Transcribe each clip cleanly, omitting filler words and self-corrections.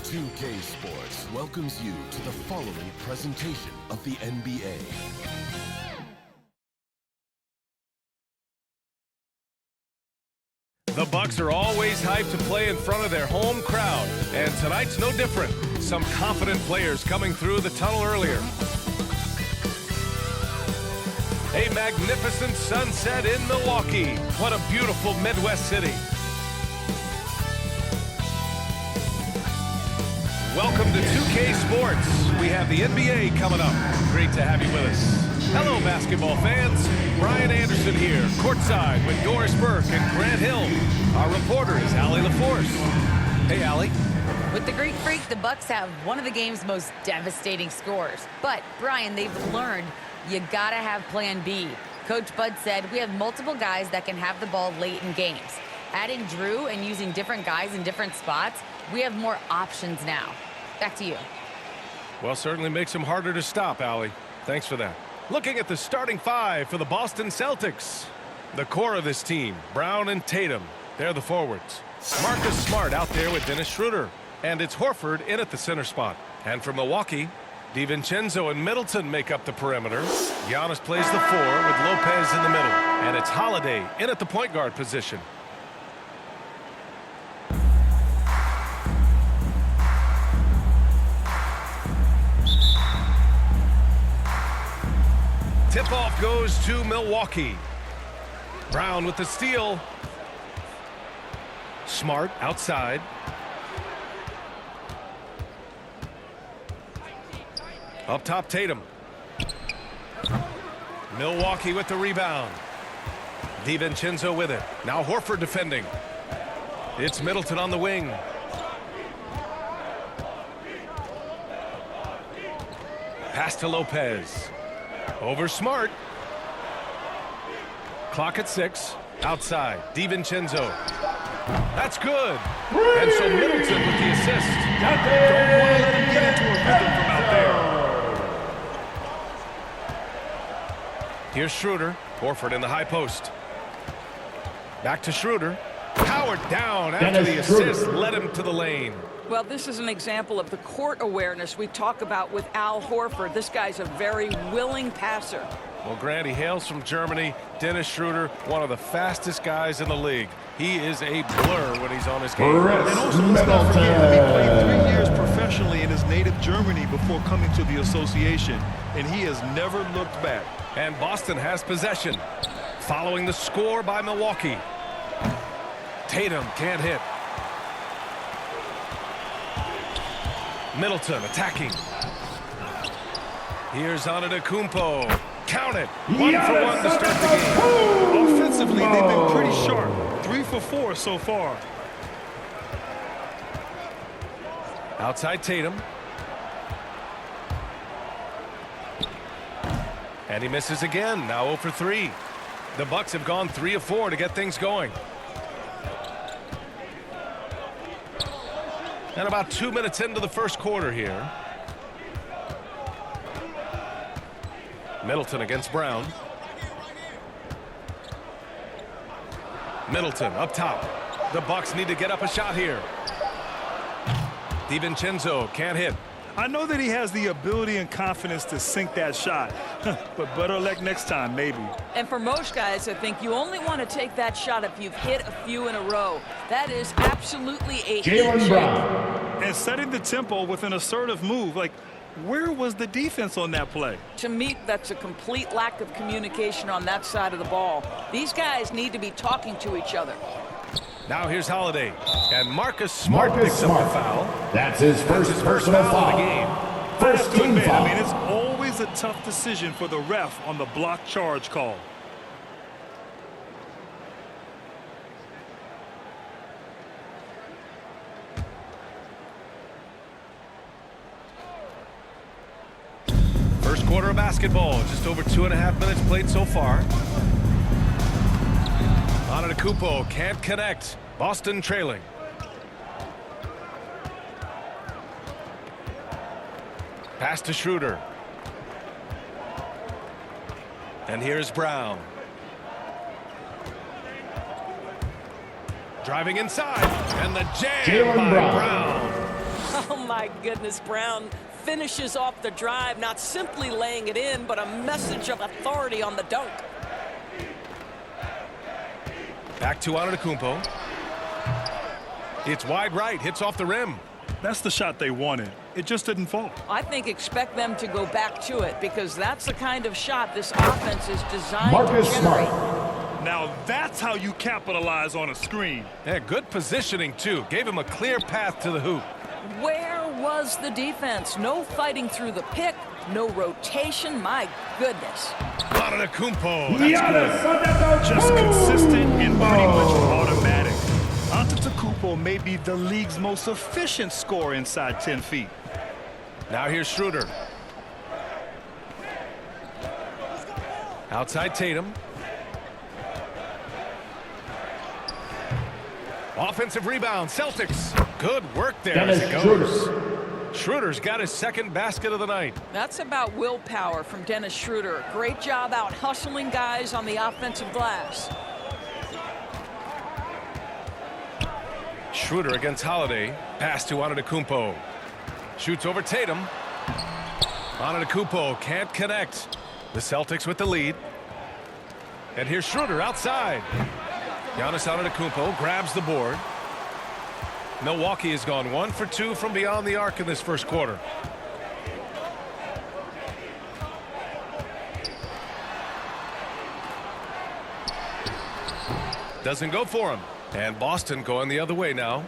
2K Sports welcomes you to the following presentation of the NBA. The Bucks are always hyped to play in front of their home crowd, and tonight's no different. Some confident players coming through the tunnel earlier. A magnificent sunset in Milwaukee. What a beautiful Midwest city. Welcome to 2K Sports. We have the NBA coming up. Great to have you with us. Hello, basketball fans. Brian Anderson here, courtside with Doris Burke and Grant Hill. Our reporter is Allie LaForce. Hey, Allie. With the Greek Freak, the Bucks have one of the game's most devastating scores. But, Brian, they've learned you gotta have plan B. Coach Bud said we have multiple guys that can have the ball late in games. Adding Drew and using different guys in different spots, we have more options now. Back to you. Well, certainly makes them harder to stop, Allie. Thanks for that. Looking at the starting five for the Boston Celtics. The core of this team, Brown and Tatum. They're the forwards. Marcus Smart out there with Dennis Schroeder. And it's Horford in at the center spot. And from Milwaukee, DiVincenzo and Middleton make up the perimeter. Giannis plays the four with Lopez in the middle. And it's Holiday in at the point guard position. Tip-off goes to Milwaukee. Brown with the steal. Smart outside. Up top, Tatum. Milwaukee with the rebound. DiVincenzo with it. Now Horford defending. It's Middleton on the wing. Pass to Lopez. Over Smart. Clock at 6. Outside. DiVincenzo. That's good. And so Middleton with the assist. Don't want to let him get into a rhythm from out there. Here's Schroeder. Horford in the high post. Back to Schroeder. Powered down after the assist. Led him to the lane. Well, this is an example of the court awareness we talk about with Al Horford. This guy's a very willing passer. Well, Grant, he hails from Germany. Dennis Schroeder, one of the fastest guys in the league. He is a blur when he's on his game. And also, let's not forget, he played 3 years professionally in his native Germany before coming to the association, and he has never looked back. And Boston has possession. Following the score by Milwaukee. Tatum can't hit. Middleton attacking. Here's Antetokounmpo. Count it. 1 for 1 to start the game. Offensively, they've been pretty sharp. 3 for 4 so far. Outside Tatum. And he misses again. Now 0 for 3. The Bucks have gone 3 of 4 to get things going. And about 2 minutes into the first quarter here. Middleton against Brown. Middleton up top. The Bucks need to get up a shot here. DiVincenzo can't hit. I know that he has the ability and confidence to sink that shot, but better luck next time, maybe. And for most guys, I think you only want to take that shot if you've hit a few in a row. That is absolutely a Jaylen Brown. And setting the tempo with an assertive move, like, where was the defense on that play? To me, that's a complete lack of communication on that side of the ball. These guys need to be talking to each other. Now here's Holiday. And Marcus Smart picks up the foul. That's his first personal foul. Of the game. First team foul. I mean, it's always a tough decision for the ref on the block charge call. First quarter of basketball. Just over 2.5 minutes played so far. Antetokounmpo can't connect. Boston trailing. Pass to Schroeder. And here's Brown. Driving inside. And the jam by Brown. Oh, my goodness, Brown finishes off the drive, not simply laying it in, but a message of authority on the dunk. Back to Antetokounmpo. It's wide right, hits off the rim. That's the shot they wanted. It just didn't fall. I think expect them to go back to it because that's the kind of shot this offense is designed Marcus to generate. Smart. Now that's how you capitalize on a screen. Yeah, good positioning, too. Gave him a clear path to the hoop. Where was the defense? No fighting through the pick, no rotation. My goodness. Antetokounmpo. Just consistent and pretty much automatic. Antetokounmpo may be the league's most efficient scorer inside 10 feet. Now here's Schroeder. Outside Tatum. Offensive rebound, Celtics. Good work there as it goes. Schroeder's got his second basket of the night. That's about willpower from Dennis Schroeder. Great job out hustling guys on the offensive glass. Schroeder against Holiday. Pass to Antetokounmpo. Shoots over Tatum. Antetokounmpo can't connect. The Celtics with the lead. And here's Schroeder outside. Giannis Antetokounmpo grabs the board. Milwaukee has gone 1 for 2 from beyond the arc in this first quarter. Doesn't go for him. And Boston going the other way now.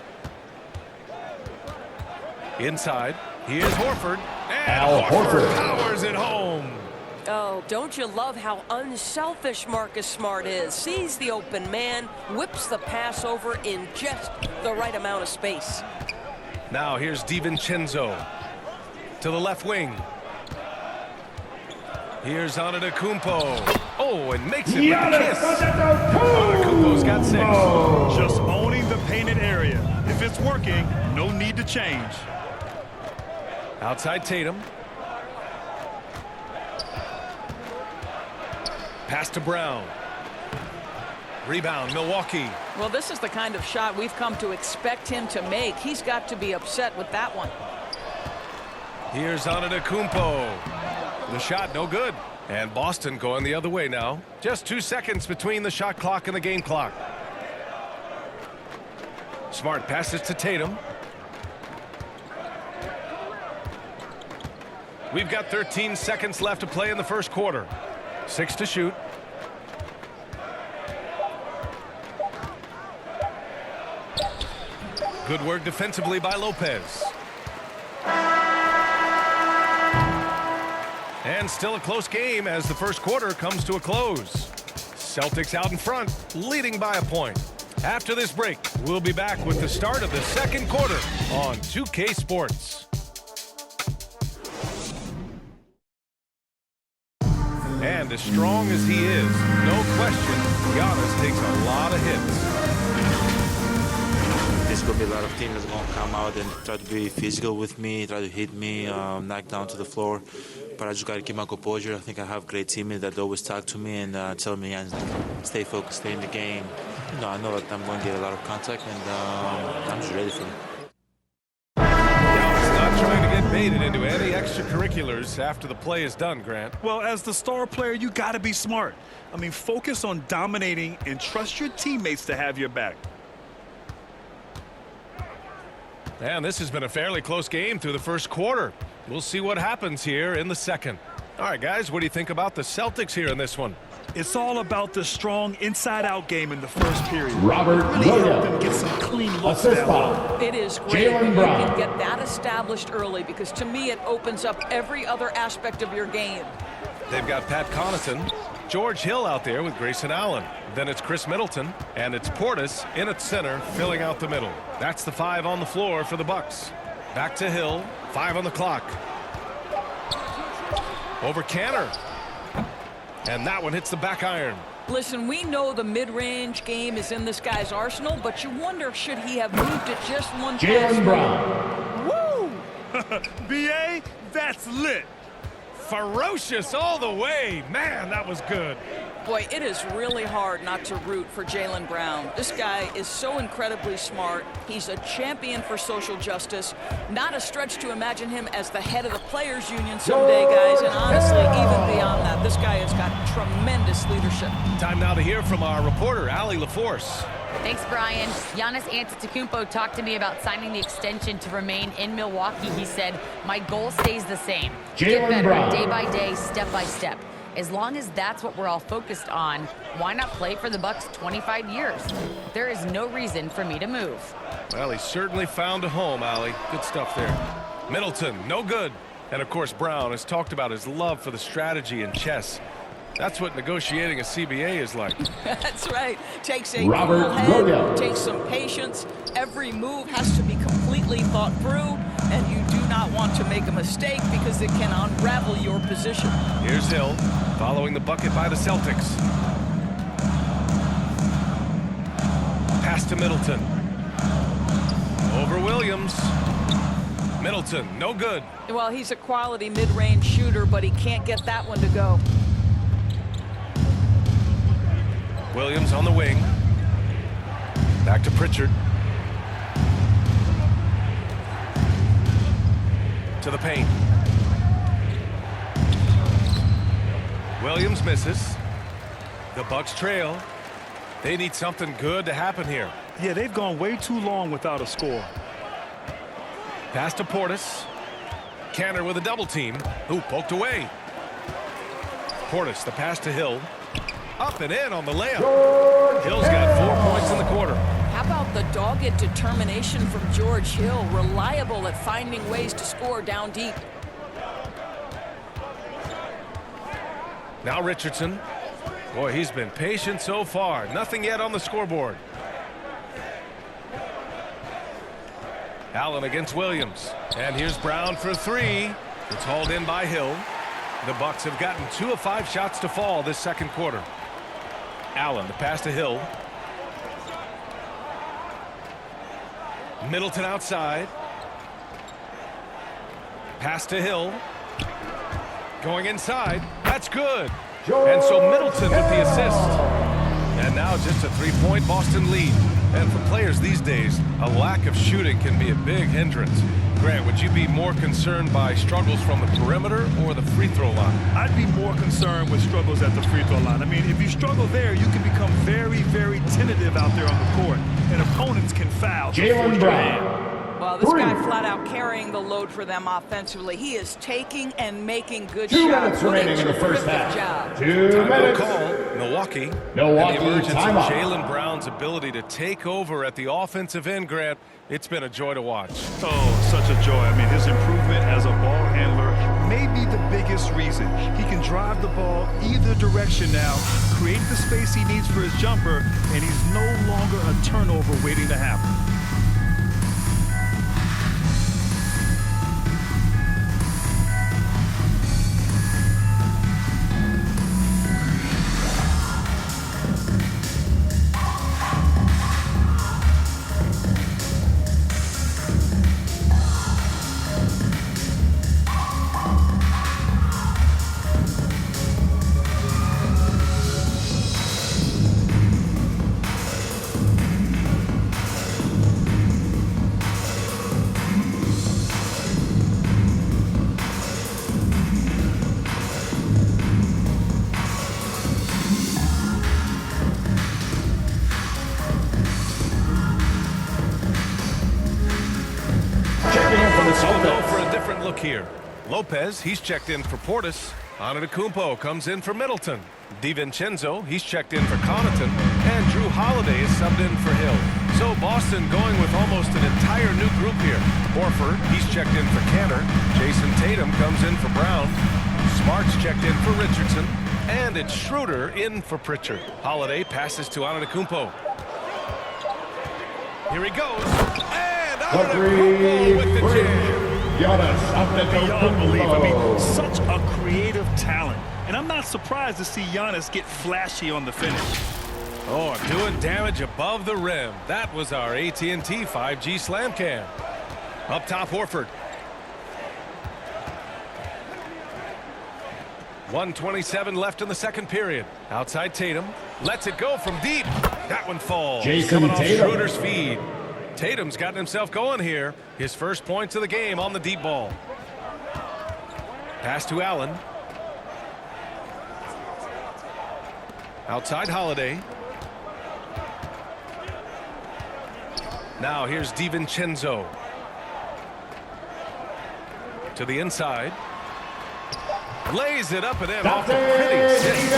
Inside. Here's Horford. And Al Horford powers it home. Oh, don't you love how unselfish Marcus Smart is? Sees the open man, whips the pass over in just the right amount of space. Now here's DiVincenzo to the left wing. Here's Antetokounmpo. Oh, and makes it with a kiss. Antetokounmpo's got 6. Just owning the painted area. If it's working, no need to change. Outside Tatum. Pass to Brown. Rebound, Milwaukee. Well, this is the kind of shot we've come to expect him to make. He's got to be upset with that one. Here's Antetokounmpo. The shot no good. And Boston going the other way now. Just 2 seconds between the shot clock and the game clock. Smart passes to Tatum. We've got 13 seconds left to play in the first quarter. 6 to shoot. Good work defensively by Lopez. And still a close game as the first quarter comes to a close. Celtics out in front, leading by a point. After this break, we'll be back with the start of the second quarter on 2K Sports. And as strong as he is, no question, Giannis takes a lot of hits. There's going to be a lot of teams that's going to come out and try to be physical with me, try to hit me, knock down to the floor. But I just got to keep my composure. I think I have great teammates that always talk to me and tell me, stay focused, stay in the game. You know, I know that I'm going to get a lot of contact, and I'm just ready for it. Giannis not trying to get baited into any extracurriculars after the play is done, Grant. Well, as the star player, you got to be smart. I mean, focus on dominating and trust your teammates to have your back. And this has been a fairly close game through the first quarter. We'll see what happens here in the second. All right, guys, what do you think about the Celtics here in this one? It's all about the strong inside-out game in the first period. Robert Really help them Williams. get some clean looks Assist down foul. low. It is great Jaylen when you Brown. can get that established early because to me it opens up every other aspect of your game. They've got Pat Connaughton, George Hill out there with Grayson Allen. Then it's Chris Middleton, and it's Portis in at center, filling out the middle. That's the 5 on the floor for the Bucks. Back to Hill, 5 on the clock. Over Canner. And that one hits the back iron. Listen, we know the mid-range game is in this guy's arsenal, but you wonder should he have moved it just one pass. Jaylen Brown. Woo! B.A., that's lit. Ferocious all the way. Man, that was good. Boy, it is really hard not to root for Jaylen Brown. This guy is so incredibly smart. He's a champion for social justice. Not a stretch to imagine him as the head of the Players Union someday, guys. And honestly, even beyond that, this guy has got tremendous leadership. Time now to hear from our reporter, Allie LaForce. Thanks, Brian. Giannis Antetokounmpo talked to me about signing the extension to remain in Milwaukee. He said, my goal stays the same. Get better day by day, step by step. As long as that's what we're all focused on, why not play for the Bucks 25 years? There is no reason for me to move. Well, he certainly found a home, Allie. Good stuff there. Middleton, no good. And, of course, Brown has talked about his love for the strategy in chess. That's what negotiating a CBA is like. That's right. Takes a cool head, takes some patience. Every move has to be completely thought through, and you do not want to make a mistake because it can unravel your position. Here's Hill, following the bucket by the Celtics. Pass to Middleton. Over Williams. Middleton, no good. Well, he's a quality mid-range shooter, but he can't get that one to go. Williams on the wing. Back to Pritchard. To the paint. Williams misses. The Bucks trail. They need something good to happen here. Yeah, they've gone way too long without a score. Pass to Portis. Canner with a double team. Ooh, poked away. Portis, the pass to Hill. Up and in on the layup. Hill's got 4 points in the quarter. How about the dogged determination from George Hill, reliable at finding ways to score down deep. Now Richardson. Boy, he's been patient so far. Nothing yet on the scoreboard. Allen against Williams. And here's Brown for three. It's hauled in by Hill. The Bucks have gotten 2 of 5 shots to fall this second quarter. Allen, the pass to Hill. Middleton outside. Pass to Hill. Going inside. That's good. And so Middleton with the assist. And now just a 3-point Boston lead. And for players these days, a lack of shooting can be a big hindrance. Grant, would you be more concerned by struggles from the perimeter or the free throw line? I'd be more concerned with struggles at the free throw line. I mean, if you struggle there, you can become very, very tentative out there on the court, and opponents can foul. Jaylen Brown. Well, this guy flat out carrying the load for them offensively. He is taking and making good 2 shots. minutes remaining in the first half. Job. 2 minutes. Call, Milwaukee. And the emergence of Jaylen Brown's ability to take over at the offensive end, Grant, it's been a joy to watch. Oh, such a joy. I mean, his improvement as a ball handler may be the biggest reason. He can drive the ball either direction now, create the space he needs for his jumper, and he's no longer a turnover waiting to happen. Here. Lopez, he's checked in for Portis. Antetokounmpo comes in for Middleton. DiVincenzo, he's checked in for Connaughton. And Drew Holiday is subbed in for Hill. So Boston going with almost an entire new group here. Horford, he's checked in for Canner. Jason Tatum comes in for Brown. Smart's checked in for Richardson. And it's Schroeder in for Pritchard. Holiday passes to Antetokounmpo. Here he goes. And Antetokounmpo with the jam. Beyond belief. I mean, such a creative talent. And I'm not surprised to see Giannis get flashy on the finish. Oh, doing damage above the rim. That was our AT&T 5G slam cam. Up top, Horford. 1:27 left in the second period. Outside Tatum. Lets it go from deep. That one falls. Jason Coming off Tatum. Schroeder's feed. Tatum's gotten himself going here. His first points of the game on the deep ball. Pass to Allen. Outside Holiday. Now here's DiVincenzo. To the inside. Lays it up and in off the pretty assist.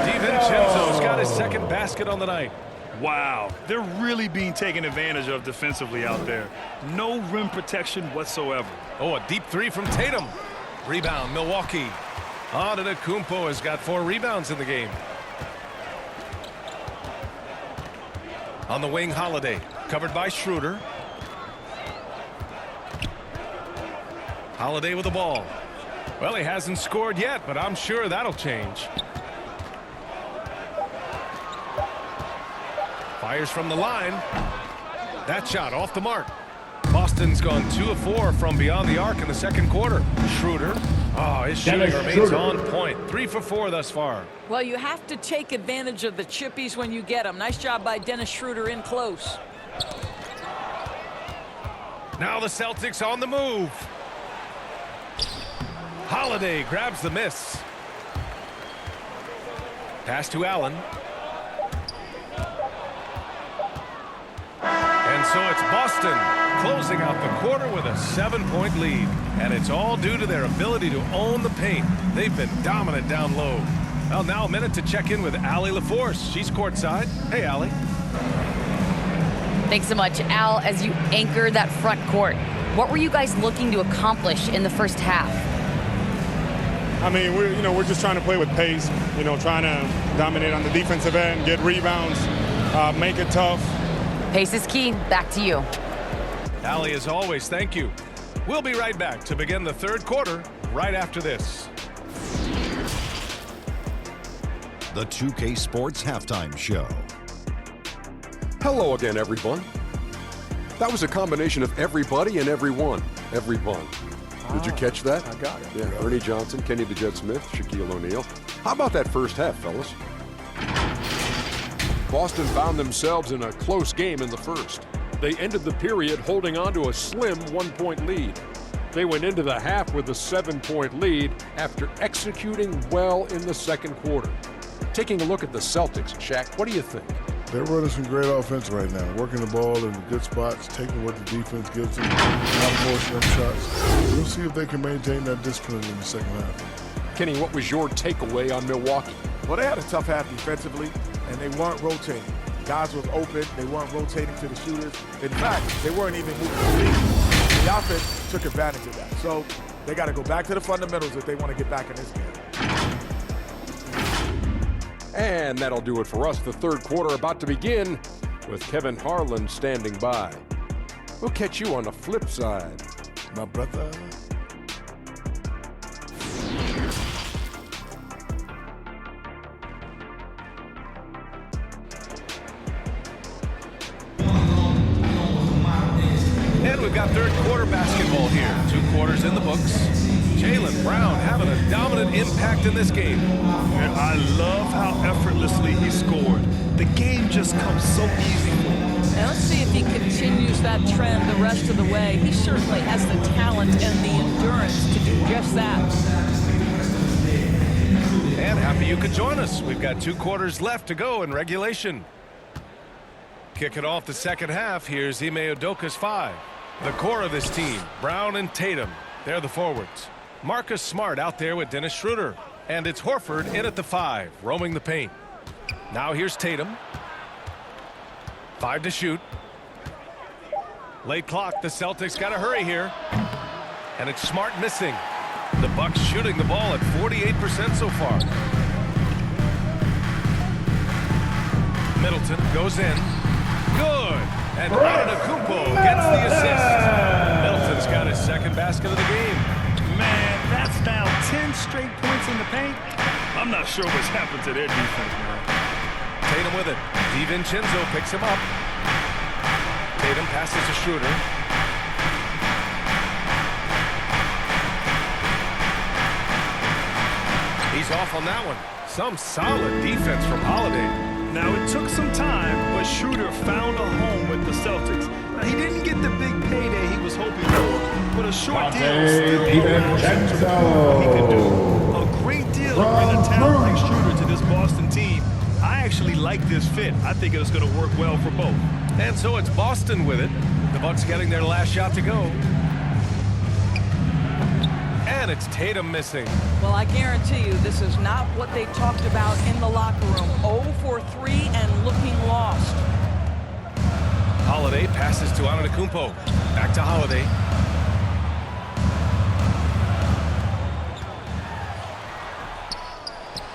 DiVincenzo's got his second basket on the night. Wow, they're really being taken advantage of defensively out there. No rim protection whatsoever. Oh, a deep three from Tatum. Rebound, Milwaukee. Antetokounmpo has got 4 rebounds in the game. On the wing, Holiday. Covered by Schroeder. Holiday with the ball. Well, he hasn't scored yet, but I'm sure that'll change. Fires from the line. That shot off the mark. Boston's gone 2 of 4 from beyond the arc in the second quarter. Schroeder. Oh, his shooting Dennis remains Schroeder. on point. 3 for 4 thus far. Well, you have to take advantage of the chippies when you get them. Nice job by Dennis Schroeder in close. Now the Celtics on the move. Holiday grabs the miss. Pass to Allen. And so it's Boston closing out the quarter with a 7-point lead. And it's all due to their ability to own the paint. They've been dominant down low. Well, now a minute to check in with Allie LaForce. She's courtside. Hey, Allie. Thanks so much, Al. As you anchor that front court, what were you guys looking to accomplish in the first half? I mean, we're just trying to play with pace, trying to dominate on the defensive end, get rebounds, make it tough. Pace is key. Back to you. Allie, as always, thank you. We'll be right back to begin the third quarter right after this. The 2K Sports Halftime Show. Hello again, everyone. That was a combination of everybody and everyone. Everyone. Did you catch that? I got it. Yeah, Ernie Johnson, Kenny the Jet Smith, Shaquille O'Neal. How about that first half, fellas? Boston found themselves in a close game in the first. They ended the period holding on to a slim 1-point lead. They went into the half with a 7-point lead after executing well in the second quarter. Taking a look at the Celtics, Shaq, what do you think? They're running some great offense right now, working the ball in good spots, taking what the defense gives them, not forcing them shots. We'll see if they can maintain that discipline in the second half. Kenny, what was your takeaway on Milwaukee? Well, they had a tough half defensively, and they weren't rotating. Guys was open. They weren't rotating to the shooters. In fact, they weren't even moving the feet. The offense took advantage of that. So they got to go back to the fundamentals if they want to get back in this game. And that'll do it for us. The third quarter about to begin with Kevin Harlan standing by. We'll catch you on the flip side, my brother. And we've got third quarter basketball here. 2 quarters in the books. Jaylen Brown having a dominant impact in this game. And I love how effortlessly he scored. The game just comes so easy for him. Now let's see if he continues that trend the rest of the way. He certainly has the talent and the endurance to do just that. And happy you could join us. We've got 2 quarters left to go in regulation. Kicking off the second half, here's Ime Udoka's 5. The core of this team, Brown and Tatum, they're the forwards. Marcus Smart out there with Dennis Schroeder. And it's Horford in at the 5, roaming the paint. Now here's Tatum. 5 to shoot. Late clock, the Celtics got to hurry here. And it's Smart missing. The Bucks shooting the ball at 48% so far. Middleton goes in. Good. And Antetokounmpo gets the assist. Middleton's got his second basket of the game. Man, that's now 10 straight points in the paint. I'm not sure what's happened to their defense, man. Tatum with it. DiVincenzo picks him up. Tatum passes to Schroeder. He's He's off on that one. Some solid defense from Holiday. Now, it took some time, but Schroeder found a home with the Celtics. Now, he didn't get the big payday he was hoping for, but a short deal still allows him to prove what he can do. A great deal to bring a talent like Schroeder to this Boston team. I actually like this fit. I think it's going to work well for both. And so it's Boston with it. The Bucks getting their last shot to go. And it's Tatum missing. Well, I guarantee you this is not what they talked about in the locker room. 0 for 3 and looking lost. Holiday passes to Antetokounmpo. Back to Holiday.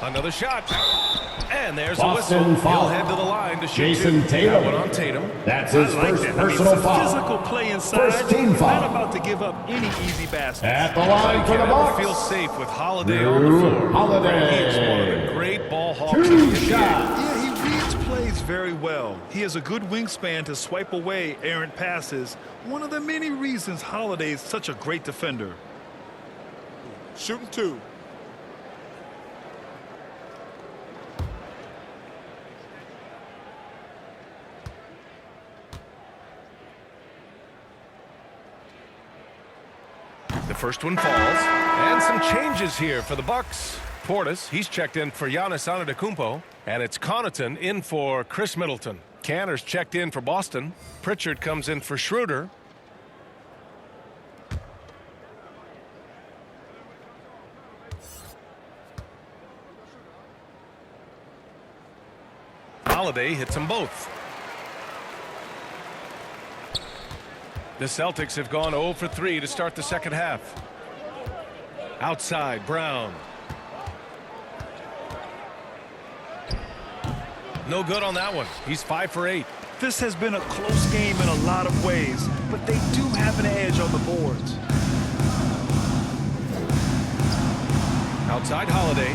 Another shot. And there's Boston a whistle. foul. He'll head to the line to shoot Jason two. Tatum. That one on Tatum. That's his first that. personal Some foul. physical play inside. First team Not foul. about to give up any easy baskets. At the line for the Never Bucks. feel safe with Holiday on the floor. Holiday. He's one of the great ball hawks in Two the NBA. shots. Yeah, he reads plays very well. He has a good wingspan to swipe away errant passes. One of the many reasons Holiday is such a great defender. Shooting 2. The first one falls. And some changes here for the Bucks. Portis, he's checked in for Giannis Antetokounmpo. And it's Connaughton in for Chris Middleton. Cantor's checked in for Boston. Pritchard comes in for Schroeder. Holiday hits them both. The Celtics have gone 0 for 3 to start the second half. Outside, Brown. No good on that one. He's 5 for 8. This has been a close game in a lot of ways, but they do have an edge on the boards. Outside, Holiday.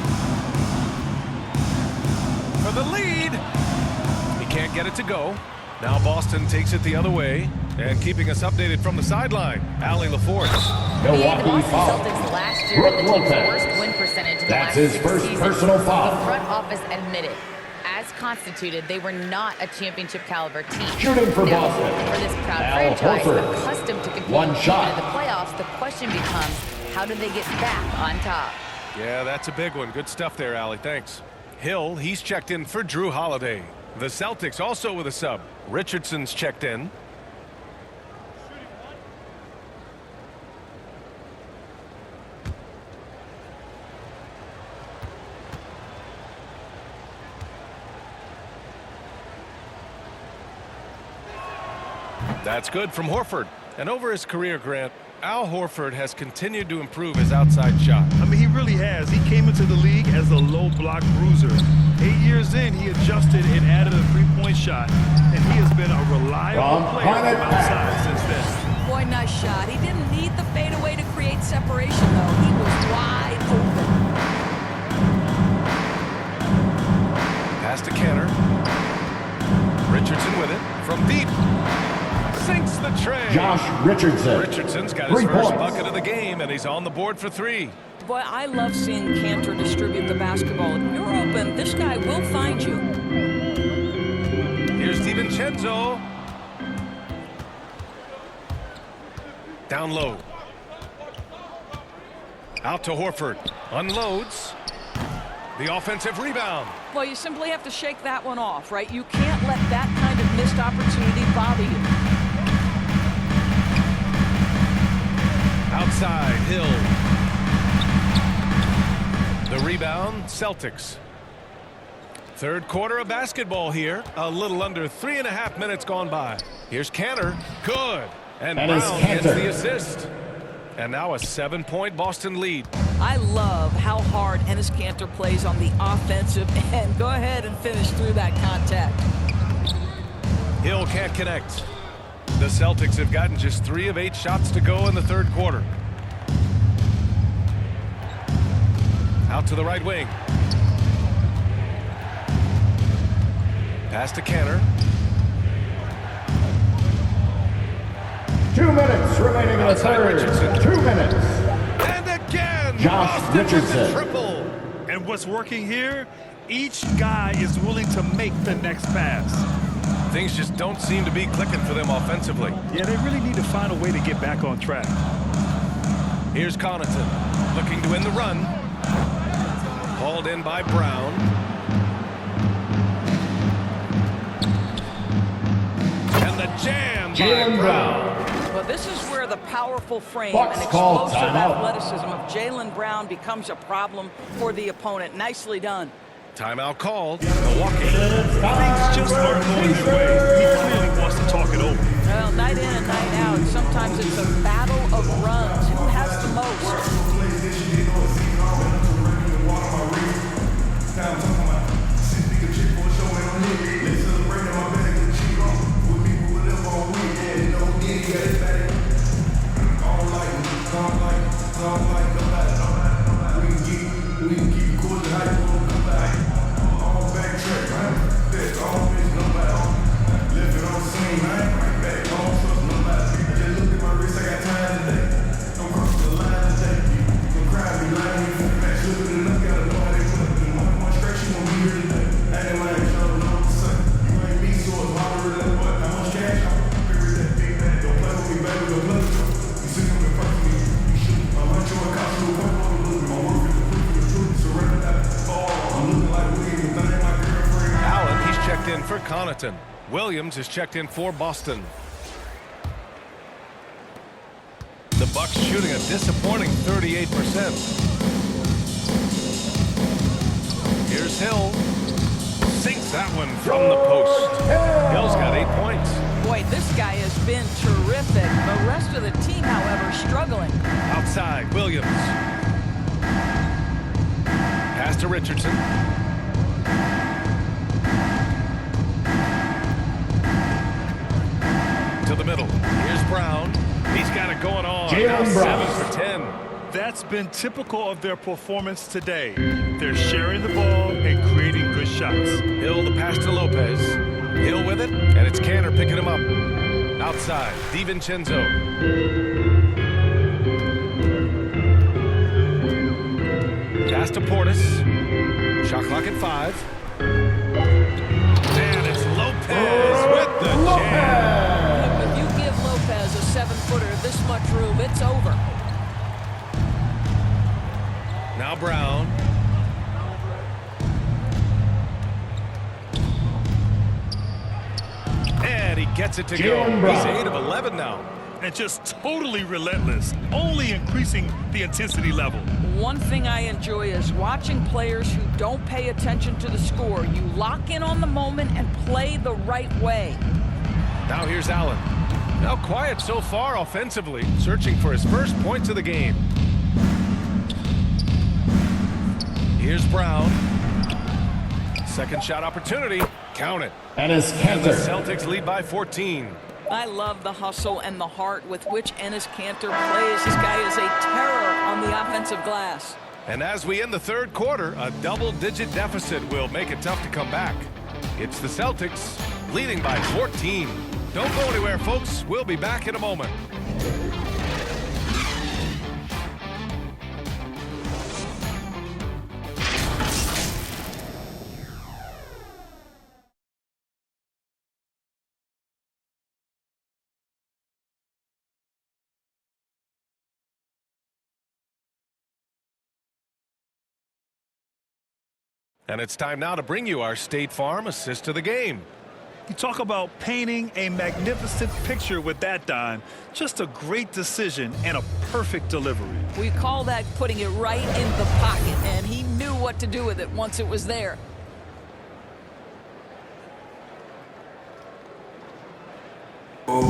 For the lead. He can't get it to go. Now Boston takes it the other way. And keeping us updated from the sideline, Allie LaForce. The Milwaukee Boston foul. Celtics last year Brook had the team's Lopez. worst win percentage in the That's last his 6 first seasons. personal foul. The front office admitted, as constituted, they were not a championship caliber team. Shooting for Now, Boston. for this proud Al franchise, Horford. accustomed to competing One even shot. in the playoffs, the question becomes, how do they get back on top? Yeah, that's a big one. Good stuff there, Allie. Thanks. Hill, he's checked in for Drew Holiday. The Celtics also with a sub. Richardson's checked in. That's good from Horford. And over his career, Grant, Al Horford has continued to improve his outside shot. I mean, he really has. He came into the league as a low block bruiser. 8 years in, he adjusted and added a three-point shot, and he has been a reliable player from outside since then. Boy, nice shot. He didn't need the fadeaway to create separation, though. He was wide open. Pass to Cantor. Richardson with it from deep. Sinks the tray. Josh Richardson. Richardson's got his 3 first points. bucket of the game, and he's on the board for 3. Boy, I love seeing Cantor distribute the basketball. If you're open, this guy will find you. Here's DiVincenzo. Down low. Out to Horford. Unloads. The offensive rebound. Well, you simply have to shake that one off, right? You can't let that kind of missed opportunity bother you. Outside, Hill. The rebound, Celtics. Third quarter of basketball here. A little under 3.5 minutes gone by. Here's Cantor. Good. And That is Brown gets Cantor. the assist. And now a 7-point Boston lead. I love how hard Enes Kanter plays on the offensive end. Go ahead and finish through that contact. Hill can't connect. The Celtics have gotten just 3 of 8 shots to go in the third quarter. Out to the right wing. Pass to Cantor. 2 minutes remaining in the Outside third. Richardson. 2 minutes. And again, Josh Boston with the Richardson. triple. And what's working here? Each guy is willing to make the next pass. Things just don't seem to be clicking for them offensively. Yeah, they really need to find a way to get back on track. Here's Connaughton looking to win the run. Hauled in by Brown. And the jam by Brown. Well, this is where the powerful frame Bucks and call explosive timeout. athleticism of Jaylen Brown becomes a problem for the opponent. Nicely done. Timeout called. Milwaukee. Things just aren't going their way. He clearly wants to talk it over. Well, night in and night out, sometimes it's a battle of runs. Who has the most? For Connaughton. Williams is checked in for Boston. The Bucks shooting a disappointing 38%. Here's Hill. Sinks that one from the post. Hill's got 8 points. Boy, this guy has been terrific. The rest of the team, however, struggling. Outside, Williams. Pass to Richardson. To the middle. Here's Brown. He's got it going on. Now 7 for 10. That's been typical of their performance today. They're sharing the ball and creating good shots. Hill the pass to Lopez. Hill with it, and it's Cantor picking him up. Outside, DiVincenzo. Pass to Portis. Shot clock at 5. And it's Lopez with the jam. If you give Lopez a 7-footer this much room, it's over. Now Brown. And he gets it to go. He's 8 of 11 now. And just totally relentless, only increasing the intensity level. One thing I enjoy is watching players who don't pay attention to the score. You lock in on the moment and play the right way. Now here's Allen. Now quiet so far offensively, searching for his first points of the game. Here's Brown. Second shot opportunity. Count it. And it's And the Cantor. Celtics lead by 14. I love the hustle and the heart with which Enes Kanter plays. This guy is a terror on the offensive glass. And as we end the third quarter, a double-digit deficit will make it tough to come back. It's the Celtics leading by 14. Don't go anywhere, folks. We'll be back in a moment. And it's time now to bring you our State Farm assist to the game. You talk about painting a magnificent picture with that, Don. Just a great decision and a perfect delivery. We call that putting it right in the pocket, and he knew what to do with it once it was there. And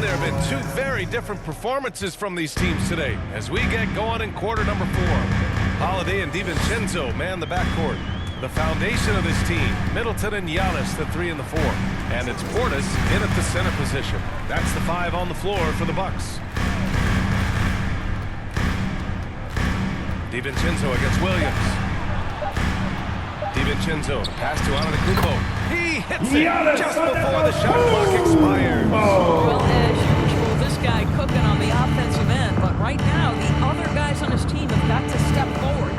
there have been two very different performances from these teams today as we get going in quarter number 4. Holiday and DiVincenzo man the backcourt. The foundation of this team, Middleton and Giannis, the 3 and the 4. And it's Portis in at the center position. That's the 5 on the floor for the Bucks. DiVincenzo against Williams. DiVincenzo, pass to Antetokounmpo. He hits it just before the shot clock expires. Well, as usual, this guy cooking on the offensive end, but right now the other guys on his team have got to step forward.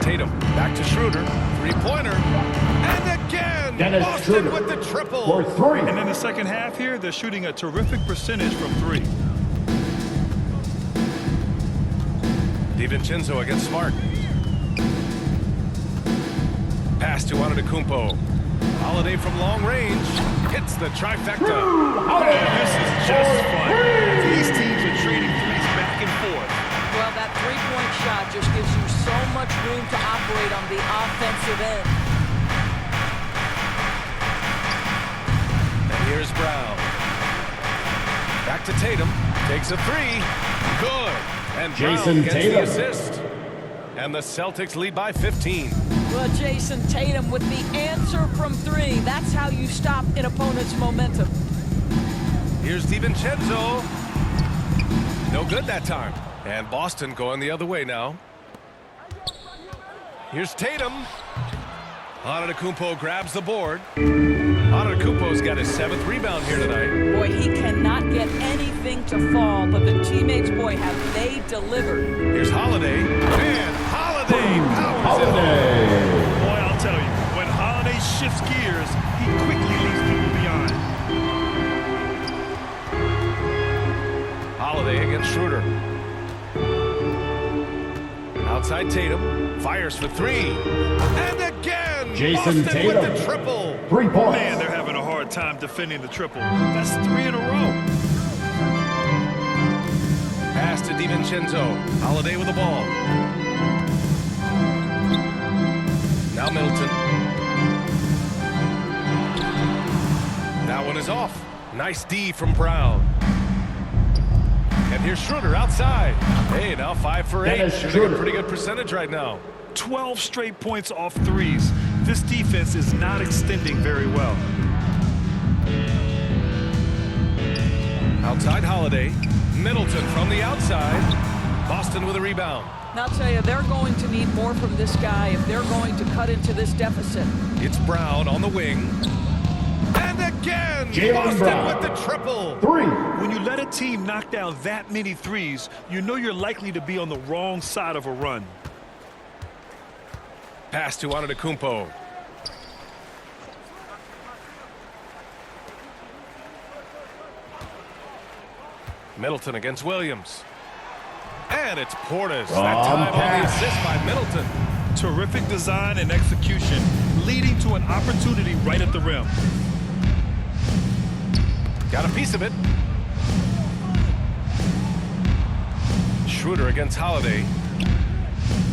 Tatum. Back to Schroeder. Three-pointer. And again! Dennis Boston Schroeder with the triple. for 3. And in the second half here, they're shooting a terrific percentage from 3. DiVincenzo against Smart. Pass to Antetokounmpo. Holiday from long range. Hits the trifecta. This is just fun. These teams are trading threes back and forth. Well, that three-point shot just gives you so much room to operate on the offensive end. And here's Brown. Back to Tatum. Takes a three. Good. And Jason Brown gets Tatum. the assist. And the Celtics lead by 15. Well, Jason Tatum with the answer from 3. That's how you stop an opponent's momentum. Here's DiVincenzo. No good that time. And Boston going the other way now. Here's Tatum. Antetokounmpo grabs the board. Antetokounmpo's got his 7th rebound here tonight. Boy, he cannot get anything to fall, but the teammates, boy, have they delivered. Here's Holiday. And Holiday powers it home. Boy, I'll tell you, when Holiday shifts gears, he quickly leaves people behind. Holiday against Schroeder. Outside Tatum. Fires for 3. And again! Jason Boston Tatum. with the triple. 3 points. Man, they're having a hard time defending the triple. That's 3 in a row. Pass to DiVincenzo. Holiday with the ball. Now Middleton. That one is off. Nice D from Brown. And here's Schroeder outside. Hey, now 5 for 8. Dennis Shooting Schroeder. a pretty good percentage right now. 12 straight points off threes. This defense is not extending very well. Outside Holiday. Middleton from the outside. Boston with a rebound. Now, I'll tell you, they're going to need more from this guy if they're going to cut into this deficit. It's Brown on the wing. And again, Jaylen Boston Brown. with the triple. 3. When you let a team knock down that many threes, you know you're likely to be on the wrong side of a run. Pass to Antetokounmpo. Middleton against Williams. And it's Portis. That time on the assist by Middleton. Terrific design and execution, leading to an opportunity right at the rim. Got a piece of it. Schroeder against Holiday.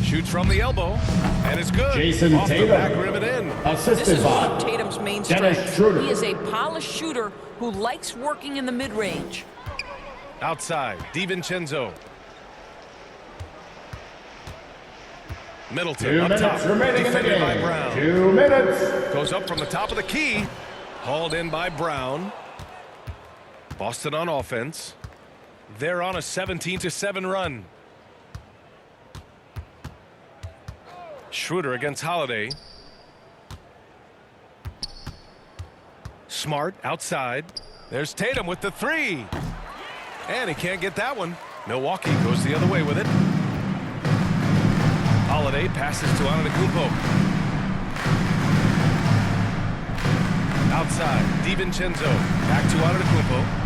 Shoots from the elbow. And it's good. Jason Off Tatum. the back rim and in. This Assisted is one by of Tatum's main Dennis strengths. Schroeder. He is a polished shooter who likes working in the mid-range. Outside, DiVincenzo. Middleton 2 up minutes top. remaining in the Defended by game. Brown. 2 minutes. Goes up from the top of the key. Hauled in by Brown. Boston on offense. They're on a 17-7 run. Schroeder against Holiday. Smart outside. There's Tatum with the 3. And he can't get that one. Milwaukee goes the other way with it. Holiday passes to Antetokounmpo. Outside, DiVincenzo. Back to Antetokounmpo.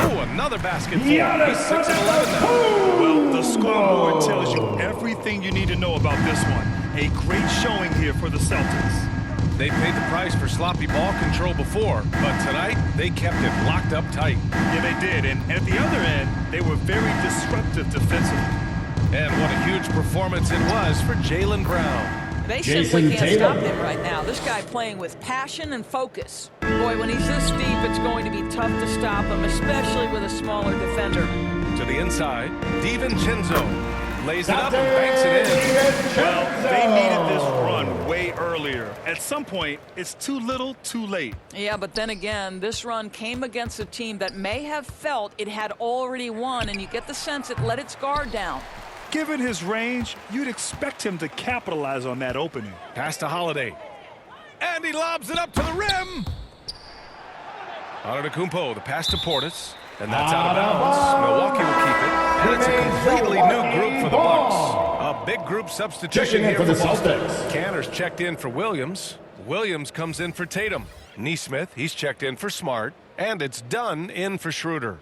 Oh, another basket. He's 6 of 11 now. Well, the scoreboard tells you everything you need to know about this one. A great showing here for the Celtics. They paid the price for sloppy ball control before, but tonight they kept it locked up tight. Yeah, they did. And at the other end, they were very disruptive defensively. And what a huge performance it was for Jaylen Brown. They Jason simply can't Tatum. stop him right now. This guy playing with passion and focus. Boy, when he's this deep, it's going to be tough to stop him, especially with a smaller defender. To the inside, DiVincenzo lays it up and banks it in. Well, they needed this run way earlier. At some point, it's too little, too late. Yeah, but then again, this run came against a team that may have felt it had already won, and you get the sense it let its guard down. Given his range, you'd expect him to capitalize on that opening. Pass to Holiday. And he lobs it up to the rim. Antetokounmpo, the pass to Portis. And that's out of bounds. Milwaukee will keep it. And it's a completely new group for the Bucks. A Big group substitution Checking in here for the Boston. Celtics. Canner's checked in for Williams. Williams comes in for Tatum. Nesmith, he's checked in for Smart. And it's Dunn in for Schroeder.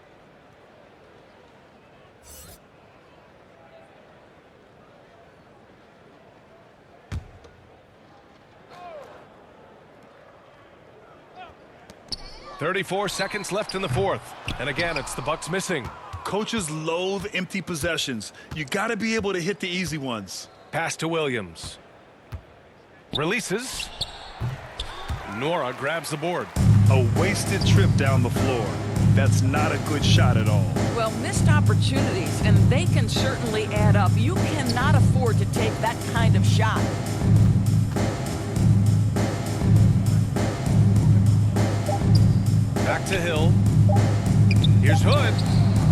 .34 seconds left in the fourth. And again, it's the Bucks missing. Coaches loathe empty possessions. You got to be able to hit the easy ones. Pass to Williams. Releases. Nora grabs the board. A wasted trip down the floor. That's not a good shot at all. Well, missed opportunities, and they can certainly add up. You cannot afford to take that kind of shot. Back to Hill. Here's Hood.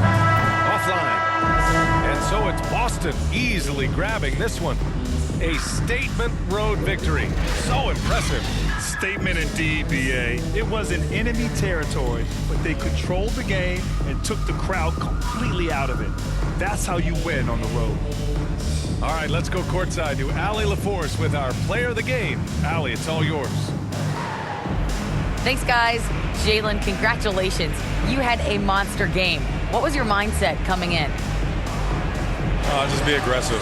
Offline. And so it's Boston easily grabbing this one. A statement road victory. So impressive. Statement indeed, B.A. It was in enemy territory, but they controlled the game and took the crowd completely out of it. That's how you win on the road. All right, let's go courtside to Allie LaForce with our player of the game. Allie, it's all yours. Thanks, guys. Jalen, congratulations. You had a monster game. What was your mindset coming in? Just be aggressive,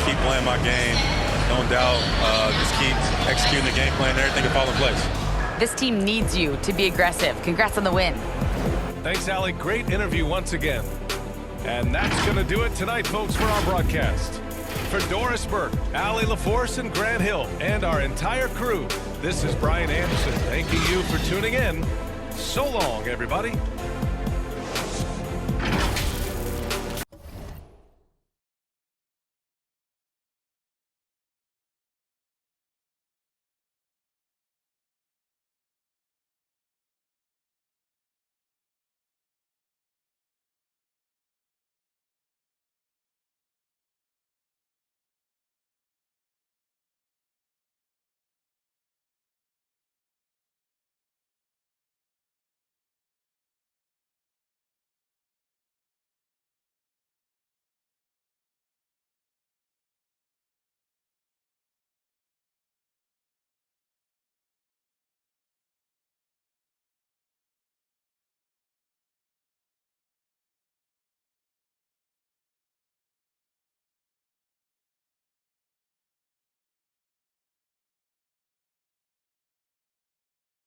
keep playing my game. Don't doubt, just keep executing the game plan and everything can fall in place. This team needs you to be aggressive. Congrats on the win. Thanks, Allie. Great interview once again. And that's going to do it tonight, folks, for our broadcast. For Doris Burke, Allie LaForce, and Grant Hill, and our entire crew, this is Brian Anderson thanking you for tuning in. So long, everybody.